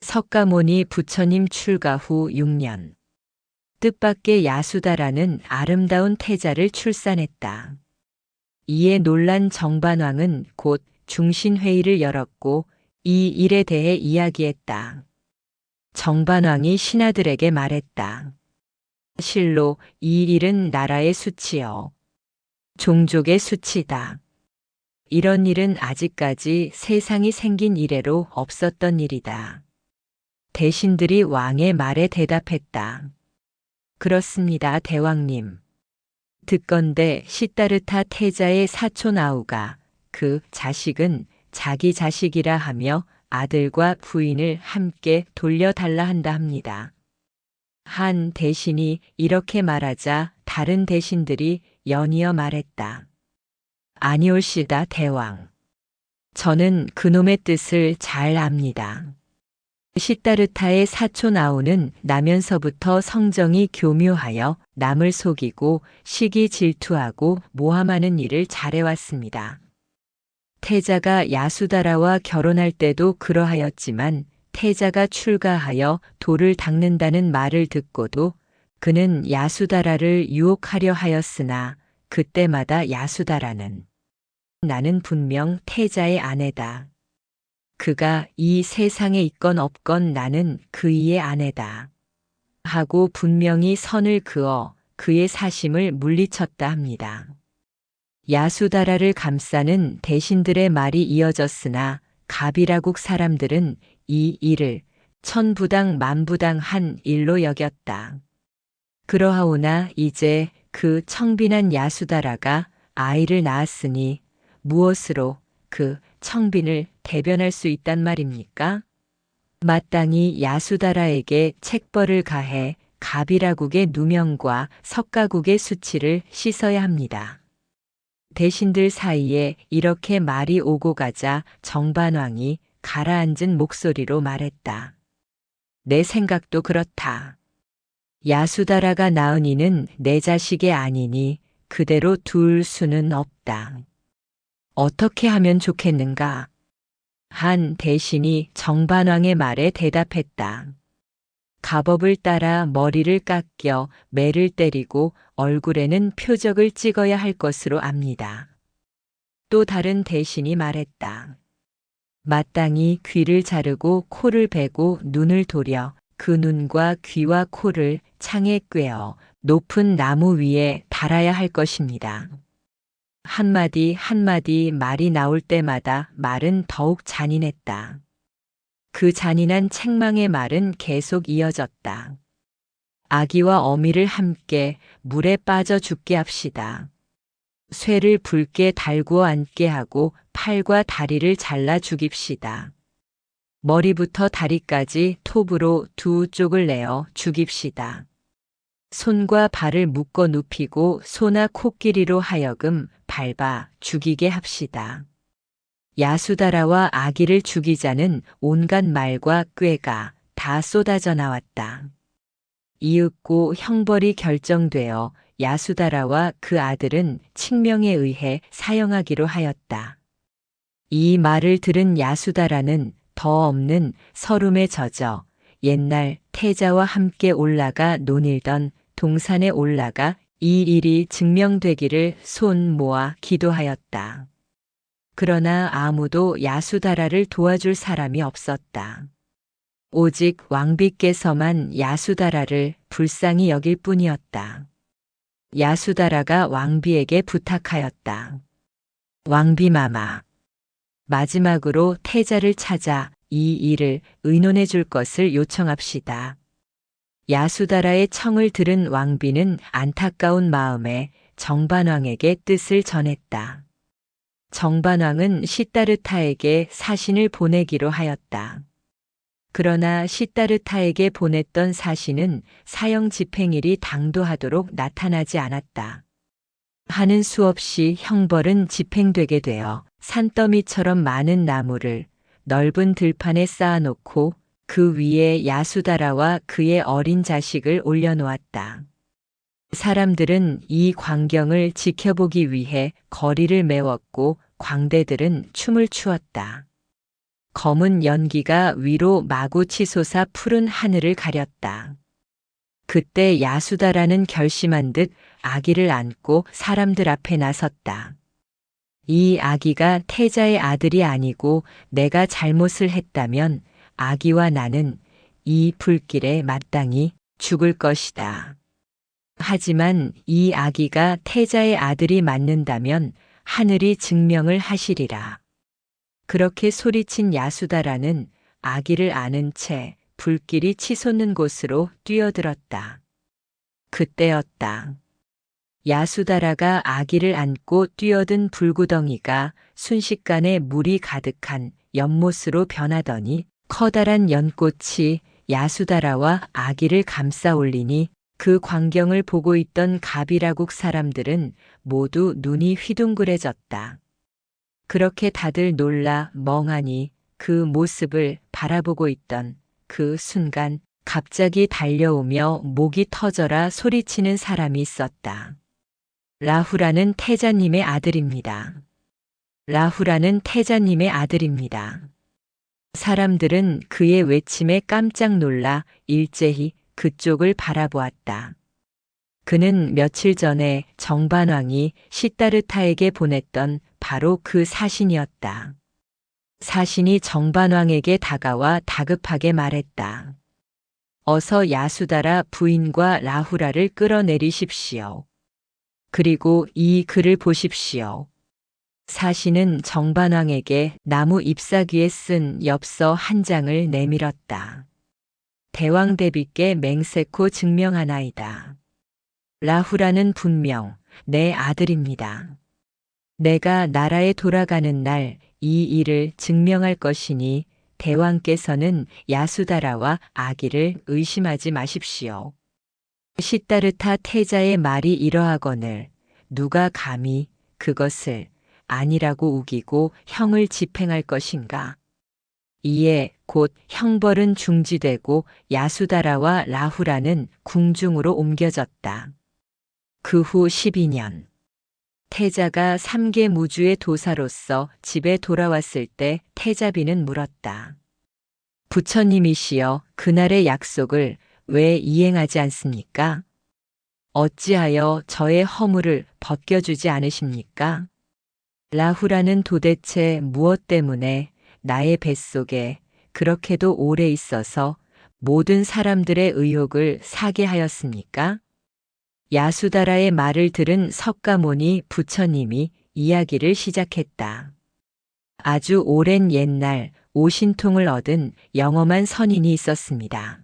석가모니 부처님 출가 후 6년. 뜻밖의 야수다라는 아름다운 태자를 출산했다. 이에 놀란 정반왕은 곧 중신회의를 열었고 이 일에 대해 이야기했다. 정반왕이 신하들에게 말했다. 실로 이 일은 나라의 수치요. 종족의 수치다. 이런 일은 아직까지 세상이 생긴 이래로 없었던 일이다. 대신들이 왕의 말에 대답했다. 그렇습니다, 대왕님. 듣건대 시다르타 태자의 사촌 아우가 그 자식은 자기 자식이라 하며 아들과 부인을 함께 돌려달라 한다 합니다. 한 대신이 이렇게 말하자 다른 대신들이 연이어 말했다. 아니올시다, 대왕. 저는 그놈의 뜻을 잘 압니다. 시다르타의 사촌 아우는 나면서부터 성정이 교묘하여 남을 속이고 시기 질투하고 모함하는 일을 잘해왔습니다. 태자가 야수다라와 결혼할 때도 그러하였지만 태자가 출가하여 돌을 닦는다는 말을 듣고도 그는 야수다라를 유혹하려 하였으나 그때마다 야수다라는 나는 분명 태자의 아내다. 그가 이 세상에 있건 없건 나는 그이의 아내다. 하고 분명히 선을 그어 그의 사심을 물리쳤다 합니다. 야수다라를 감싸는 대신들의 말이 이어졌으나 가비라국 사람들은 이 일을 천부당 만부당한 일로 여겼다. 그러하오나 이제 그 청빈한 야수다라가 아이를 낳았으니 무엇으로 그 청빈을 대변할 수 있단 말입니까? 마땅히 야수다라에게 책벌을 가해 가비라국의 누명과 석가국의 수치를 씻어야 합니다. 대신들 사이에 이렇게 말이 오고 가자 정반왕이 가라앉은 목소리로 말했다. 내 생각도 그렇다. 야수다라가 낳은 이는 내 자식이 아니니 그대로 둘 수는 없다. 어떻게 하면 좋겠는가? 한 대신이 정반왕의 말에 대답했다. 가법을 따라 머리를 깎여 매를 때리고 얼굴에는 표적을 찍어야 할 것으로 압니다. 또 다른 대신이 말했다. 마땅히 귀를 자르고 코를 베고 눈을 도려 그 눈과 귀와 코를 창에 꿰어 높은 나무 위에 달아야 할 것입니다. 한마디 한마디 말이 나올 때마다 말은 더욱 잔인했다. 그 잔인한 책망의 말은 계속 이어졌다. 아기와 어미를 함께 물에 빠져 죽게 합시다. 쇠를 붉게 달구어 앉게 하고 팔과 다리를 잘라 죽입시다. 머리부터 다리까지 톱으로 두 쪽을 내어 죽입시다. 손과 발을 묶어 눕히고 소나 코끼리로 하여금 밟아 죽이게 합시다. 야수다라와 아기를 죽이자는 온갖 말과 꾀가 다 쏟아져 나왔다. 이윽고 형벌이 결정되어 야수다라와 그 아들은 칙명에 의해 사형하기로 하였다. 이 말을 들은 야수다라는 더 없는 서름에 젖어 옛날 태자와 함께 올라가 논일던 동산에 올라가 이 일이 증명되기를 손 모아 기도하였다. 그러나 아무도 야수다라를 도와줄 사람이 없었다. 오직 왕비께서만 야수다라를 불쌍히 여길 뿐이었다. 야수다라가 왕비에게 부탁하였다. 왕비마마, 마지막으로 태자를 찾아 이 일을 의논해 줄 것을 요청합시다. 야수다라의 청을 들은 왕비는 안타까운 마음에 정반왕에게 뜻을 전했다. 정반왕은 시다르타에게 사신을 보내기로 하였다. 그러나 시다르타에게 보냈던 사신은 사형 집행일이 당도하도록 나타나지 않았다. 하는 수 없이 형벌은 집행되게 되어 산더미처럼 많은 나무를 넓은 들판에 쌓아놓고 그 위에 야수다라와 그의 어린 자식을 올려놓았다. 사람들은 이 광경을 지켜보기 위해 거리를 메웠고 광대들은 춤을 추었다. 검은 연기가 위로 마구 치솟아 푸른 하늘을 가렸다. 그때 야수다라는 결심한 듯 아기를 안고 사람들 앞에 나섰다. 이 아기가 태자의 아들이 아니고 내가 잘못을 했다면 아기와 나는 이 불길에 마땅히 죽을 것이다. 하지만 이 아기가 태자의 아들이 맞는다면 하늘이 증명을 하시리라. 그렇게 소리친 야수다라는 아기를 안은 채 불길이 치솟는 곳으로 뛰어들었다. 그때였다. 야수다라가 아기를 안고 뛰어든 불구덩이가 순식간에 물이 가득한 연못으로 변하더니 커다란 연꽃이 야수다라와 아기를 감싸 올리니 그 광경을 보고 있던 가비라국 사람들은 모두 눈이 휘둥그레졌다. 그렇게 다들 놀라 멍하니 그 모습을 바라보고 있던 그 순간 갑자기 달려오며 목이 터져라 소리치는 사람이 있었다. 라후라는 태자님의 아들입니다. 라후라는 태자님의 아들입니다. 사람들은 그의 외침에 깜짝 놀라 일제히 그쪽을 바라보았다. 그는 며칠 전에 정반왕이 시다르타에게 보냈던 바로 그 사신이었다. 사신이 정반왕에게 다가와 다급하게 말했다. 어서 야수다라 부인과 라후라를 끌어내리십시오. 그리고 이 글을 보십시오. 사신은 정반왕에게 나무 잎사귀에 쓴 엽서 한 장을 내밀었다. 대왕 대비께 맹세코 증명하나이다. 라후라는 분명 내 아들입니다. 내가 나라에 돌아가는 날 이 일을 증명할 것이니 대왕께서는 야수다라와 아기를 의심하지 마십시오. 시다르타 태자의 말이 이러하거늘 누가 감히 그것을 아니라고 우기고 형을 집행할 것인가. 이에 곧 형벌은 중지되고 야수다라와 라후라는 궁중으로 옮겨졌다. 그 후 12년 태자가 3개 무주의 도사로서 집에 돌아왔을 때 태자비는 물었다. 부처님이시여 그날의 약속을 왜 이행하지 않습니까? 어찌하여 저의 허물을 벗겨주지 않으십니까? 라후라는 도대체 무엇 때문에 나의 뱃속에 그렇게도 오래 있어서 모든 사람들의 의혹을 사게 하였습니까? 야수다라의 말을 들은 석가모니 부처님이 이야기를 시작했다. 아주 오랜 옛날 오신통을 얻은 영험한 선인이 있었습니다.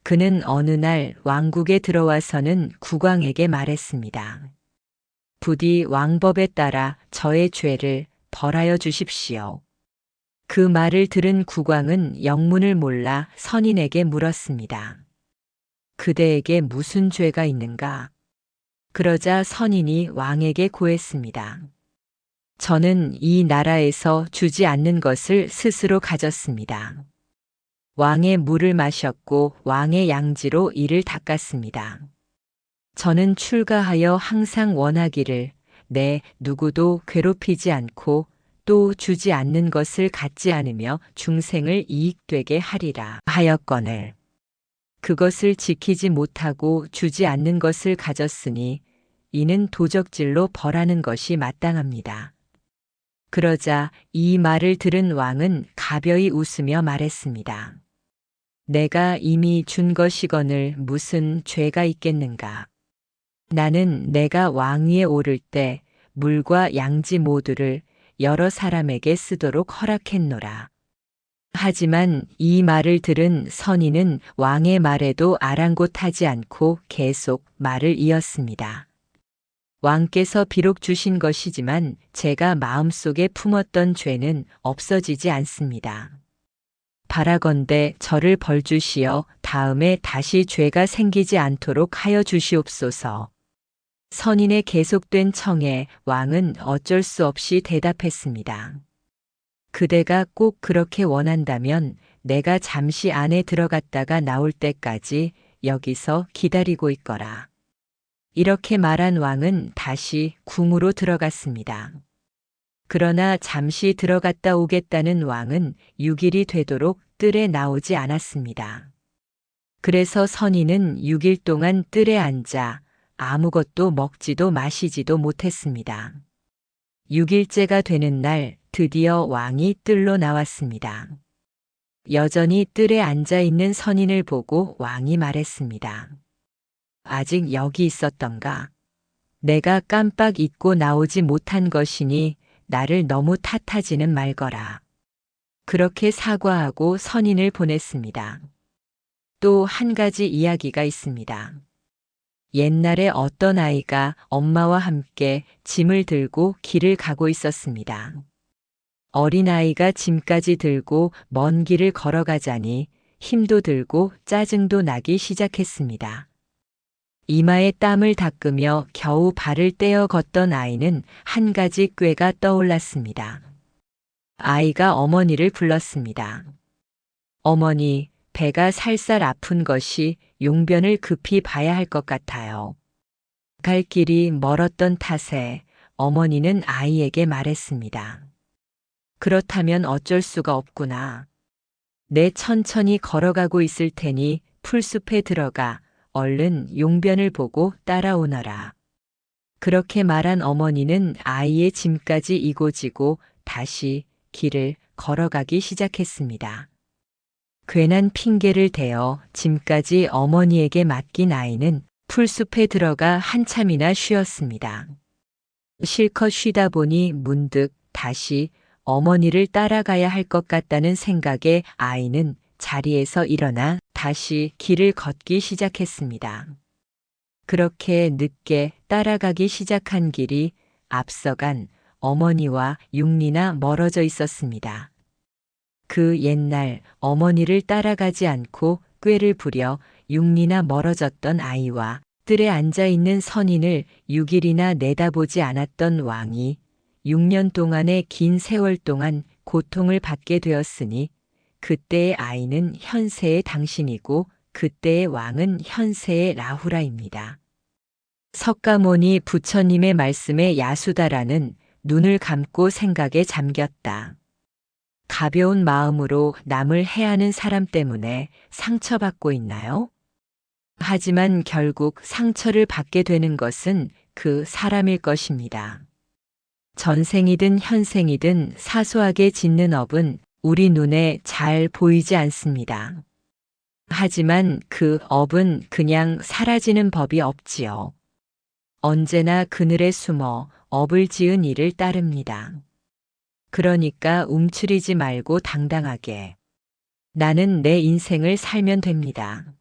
그는 어느 날 왕국에 들어와서는 국왕에게 말했습니다. 부디 왕법에 따라 저의 죄를 벌하여 주십시오. 그 말을 들은 국왕은 영문을 몰라 선인에게 물었습니다. 그대에게 무슨 죄가 있는가? 그러자 선인이 왕에게 고했습니다. 저는 이 나라에서 주지 않는 것을 스스로 가졌습니다. 왕의 물을 마셨고 왕의 양지로 이를 닦았습니다. 저는 출가하여 항상 원하기를 내 누구도 괴롭히지 않고 또 주지 않는 것을 갖지 않으며 중생을 이익되게 하리라 하였거늘 그것을 지키지 못하고 주지 않는 것을 가졌으니 이는 도적질로 벌하는 것이 마땅합니다. 그러자 이 말을 들은 왕은 가벼이 웃으며 말했습니다. 내가 이미 준 것이거늘 무슨 죄가 있겠는가. 나는 내가 왕위에 오를 때 물과 양지 모두를 여러 사람에게 쓰도록 허락했노라. 하지만 이 말을 들은 선인은 왕의 말에도 아랑곳하지 않고 계속 말을 이었습니다. 왕께서 비록 주신 것이지만 제가 마음속에 품었던 죄는 없어지지 않습니다. 바라건대 저를 벌주시어 다음에 다시 죄가 생기지 않도록 하여 주시옵소서. 선인의 계속된 청에 왕은 어쩔 수 없이 대답했습니다. 그대가 꼭 그렇게 원한다면 내가 잠시 안에 들어갔다가 나올 때까지 여기서 기다리고 있거라. 이렇게 말한 왕은 다시 궁으로 들어갔습니다. 그러나 잠시 들어갔다 오겠다는 왕은 6일이 되도록 뜰에 나오지 않았습니다. 그래서 선인은 6일 동안 뜰에 앉아 아무것도 먹지도 마시지도 못했습니다. 6일째가 되는 날 드디어 왕이 뜰로 나왔습니다. 여전히 뜰에 앉아 있는 선인을 보고 왕이 말했습니다. 아직 여기 있었던가? 내가 깜빡 잊고 나오지 못한 것이니 나를 너무 탓하지는 말거라. 그렇게 사과하고 선인을 보냈습니다. 또 한 가지 이야기가 있습니다. 옛날에 어떤 아이가 엄마와 함께 짐을 들고 길을 가고 있었습니다. 어린아이가 짐까지 들고 먼 길을 걸어가자니 힘도 들고 짜증도 나기 시작했습니다. 이마에 땀을 닦으며 겨우 발을 떼어 걷던 아이는 한 가지 꾀가 떠올랐습니다. 아이가 어머니를 불렀습니다. 어머니, 배가 살살 아픈 것이 용변을 급히 봐야 할 것 같아요. 갈 길이 멀었던 탓에 어머니는 아이에게 말했습니다. 그렇다면 어쩔 수가 없구나. 내 천천히 걸어가고 있을 테니 풀숲에 들어가 얼른 용변을 보고 따라오너라. 그렇게 말한 어머니는 아이의 짐까지 이고지고 다시 길을 걸어가기 시작했습니다. 괜한 핑계를 대어 짐까지 어머니에게 맡긴 아이는 풀숲에 들어가 한참이나 쉬었습니다. 실컷 쉬다 보니 문득 다시 어머니를 따라가야 할 것 같다는 생각에 아이는 자리에서 일어나 다시 길을 걷기 시작했습니다. 그렇게 늦게 따라가기 시작한 길이 앞서간 어머니와 6리나 멀어져 있었습니다. 그 옛날 어머니를 따라가지 않고 꾀를 부려 6리나 멀어졌던 아이와 뜰에 앉아 있는 선인을 6일이나 내다보지 않았던 왕이 6년 동안의 긴 세월 동안 고통을 받게 되었으니 그때의 아이는 현세의 당신이고 그때의 왕은 현세의 라후라입니다. 석가모니 부처님의 말씀에 야수다라는 눈을 감고 생각에 잠겼다. 가벼운 마음으로 남을 해하는 사람 때문에 상처받고 있나요? 하지만 결국 상처를 받게 되는 것은 그 사람일 것입니다. 전생이든 현생이든 사소하게 짓는 업은 우리 눈에 잘 보이지 않습니다. 하지만 그 업은 그냥 사라지는 법이 없지요. 언제나 그늘에 숨어 업을 지은 이를 따릅니다. 그러니까 움츠리지 말고 당당하게 나는 내 인생을 살면 됩니다.